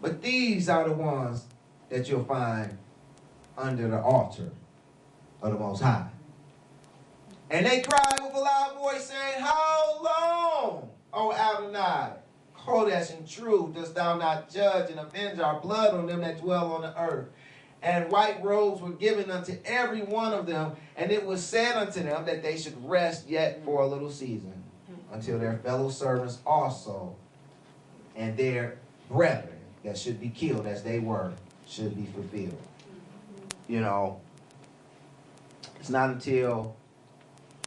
But these are the ones that you'll find under the altar of the Most High. And they cried with a loud voice, saying, How long, O Adonai, Kodesh and true, dost thou not judge and avenge our blood on them that dwell on the earth? And white robes were given unto every one of them, and it was said unto them that they should rest yet for a little season, until their fellow servants also and their brethren that should be killed as they were should be fulfilled. You know, it's not until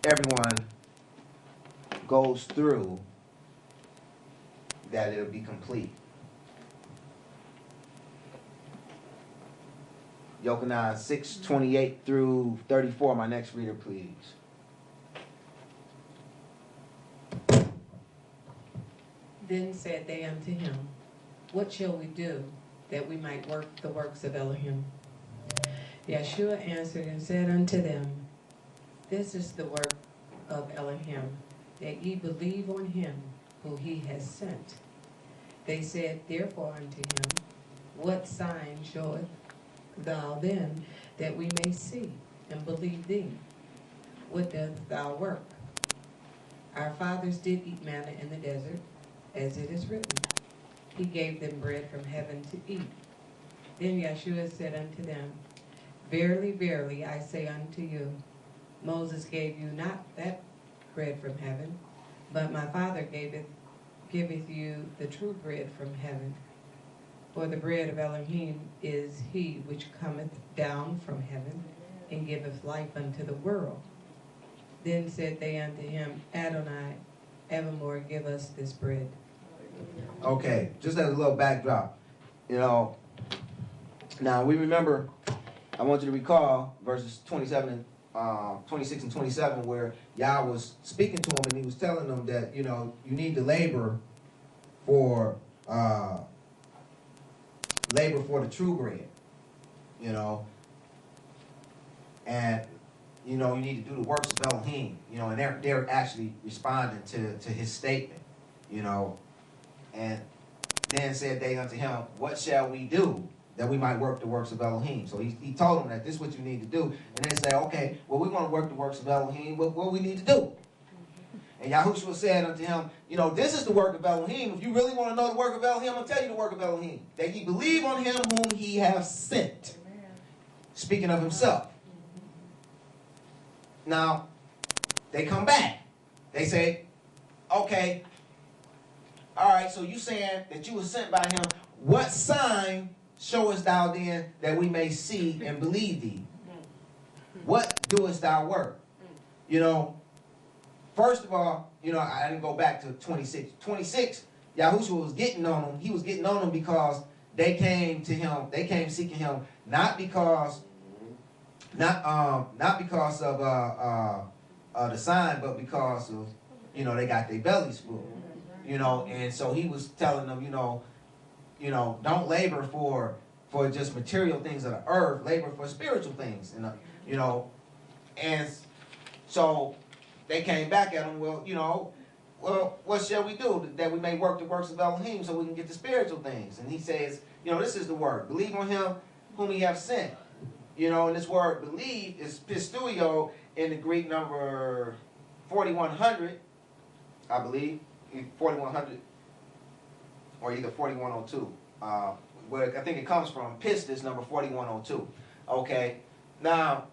everyone goes through that it'll be complete. Yochanan 6:28 through 34, my next reader, please. Then said they unto him, What shall we do, that we might work the works of Elohim? Yeshua answered and said unto them, This is the work of Elohim, that ye believe on him who he has sent. They said therefore unto him, What sign showeth thou then, that we may see and believe thee? What dost thou work? Our fathers did eat manna in the desert, as it is written, He gave them bread from heaven to eat. Then Yeshua said unto them, Verily, verily, I say unto you, Moses gave you not that bread from heaven, but my Father giveth you the true bread from heaven. For the bread of Elohim is he which cometh down from heaven, and giveth life unto the world. Then said they unto him, Adonai, evermore give us this bread. Okay, just as a little backdrop, you know, now we remember, I want you to recall verses 26 and 27, where Yah was speaking to him and he was telling them that, you know, you need to labor for the true bread, you know, and, you know, you need to do the works of Elohim, you know, and they're actually responding to his statement, you know. And then said they unto him, What shall we do, that we might work the works of Elohim? So he told them that this is what you need to do. And they say, okay, well, we want to work the works of Elohim. What we need to do? And Yahushua said unto him, you know, this is the work of Elohim. If you really want to know the work of Elohim, I'll tell you the work of Elohim. That ye believe on him whom he hath sent. Speaking of himself. Now, they come back. They say, okay, all right, so you saying that you were sent by him. What sign showest thou then, that we may see and believe thee? What doest thou work? You know, first of all, you know, I didn't go back to 26. 26, Yahushua was getting on them. He was getting on them because they came to him. They came seeking him, not because of the sign, but because of, you know, they got their bellies full. You know, and so he was telling them, you know, don't labor for just material things of the earth. Labor for spiritual things, and you know, and so they came back at him. Well, you know, what shall we do that we may work the works of Elohim so we can get the spiritual things? And he says, you know, this is the word: believe on him whom he hath sent. You know, and this word believe is pistuio in the Greek number 4100, I believe. 4100 or either 4102, where I think it comes from. Pistis number 4102. Okay, now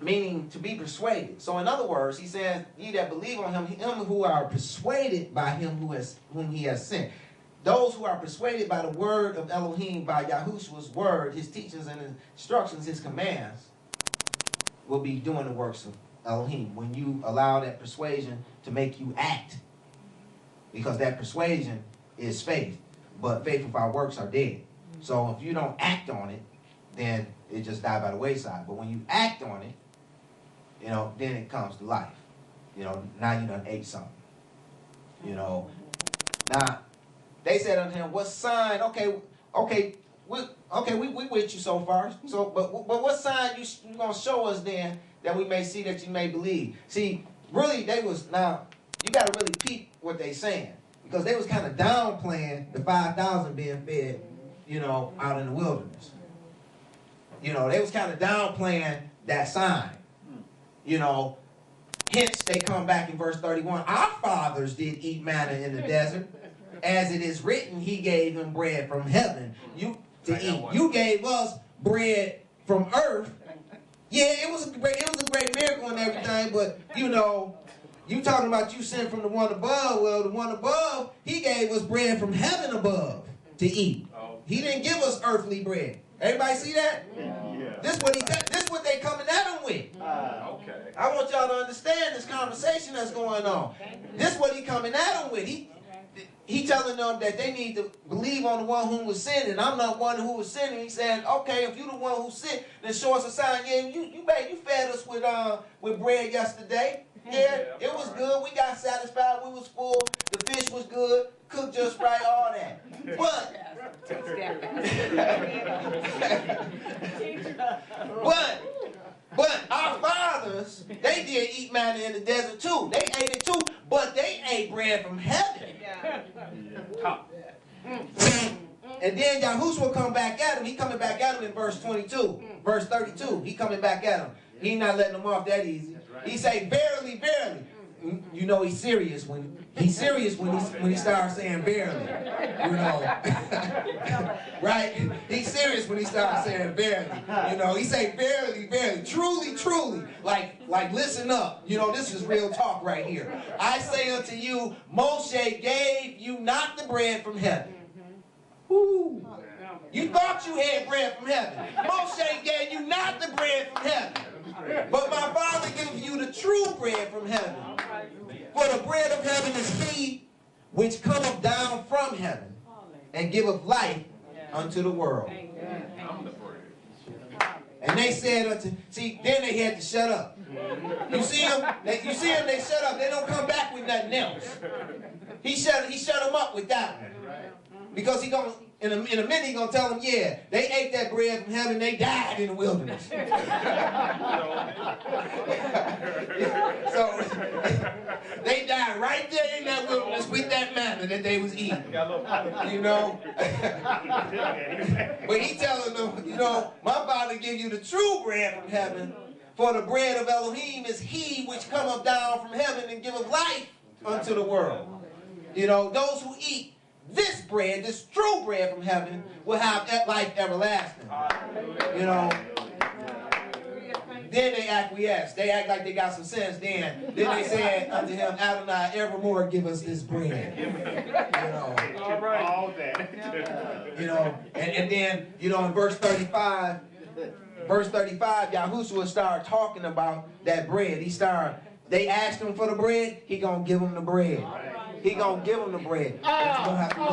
meaning to be persuaded. So in other words, he says, "Ye that believe on him who are persuaded by him whom he has sent." Those who are persuaded by the word of Elohim, by Yahushua's word, his teachings and instructions, his commands, will be doing the works of Elohim, when you allow that persuasion to make you act. Because that persuasion is faith. But faith without works are dead. So if you don't act on it, then it just died by the wayside. But when you act on it, you know, then it comes to life. You know, now you done ate something. You know. Now, they said unto him, what sign? Okay, we with you so far. So, but what sign you gonna show us then, that we may see, that you may believe? See, really, now you got to really peep what they saying, because they was kind of downplaying the 5,000 being fed, you know, out in the wilderness. You know, they was kind of downplaying that sign. You know, hence they come back in verse 31. Our fathers did eat manna in the desert. As it is written, he gave them bread from heaven to eat. You gave us bread from earth. Yeah, it was a great miracle and everything, but you know, you talking about you sent from the one above. Well, the one above, he gave us bread from heaven above to eat. He didn't give us earthly bread. Everybody see that? Yeah. This what they coming at him with. Okay. I want y'all to understand this conversation that's going on. This what he coming at him with. He telling them that they need to believe on the one who was sinning. I'm not one who was sinning. He said, okay, if you the one who sinned, then show us a sign. Yeah, you fed us with bread yesterday. Yeah, it was good. We got satisfied. We was full. The fish was good. Cooked just right. All that. But our fathers, they did eat manna in the desert too. They ate it too, but they ate bread from heaven. And then Yahushua will come back at him. He coming back at him in verse 22, verse 32. He coming back at him. He not letting them off that easy. He say, verily, verily. You know he's serious when he starts saying verily. You know. Right? He's serious when he starts saying verily. You know, he say verily, verily, truly, truly. Like listen up. You know, this is real talk right here. I say unto you, Moshe gave you not the bread from heaven. Ooh. You thought you had bread from heaven. Moshe gave you not the bread from heaven. But my Father gives you the true bread from heaven. For the bread of heaven is he which cometh down from heaven and giveth life unto the world. And they said unto, then they had to shut up. You see them, they shut up. They don't come back with nothing else. He shut them up with that one. Because in a minute he gonna tell them, yeah, they ate that bread from heaven, they died in the wilderness. So they died right there in that wilderness with that manna that they was eating. You know? But he telling them, you know, my Father give you the true bread from heaven, for the bread of Elohim is he which cometh down from heaven and giveth life unto the world. You know, those who eat this bread, this true bread from heaven, will have life everlasting. You know. Then they acquiesce. They act like they got some sense. Then they said unto him, Adonai, evermore give us this bread. You know. All that. You know. And then, you know, in verse 35, Yahushua started talking about that bread. They asked him for the bread. He gonna give them the bread. He gonna give them the bread. But you gonna have to look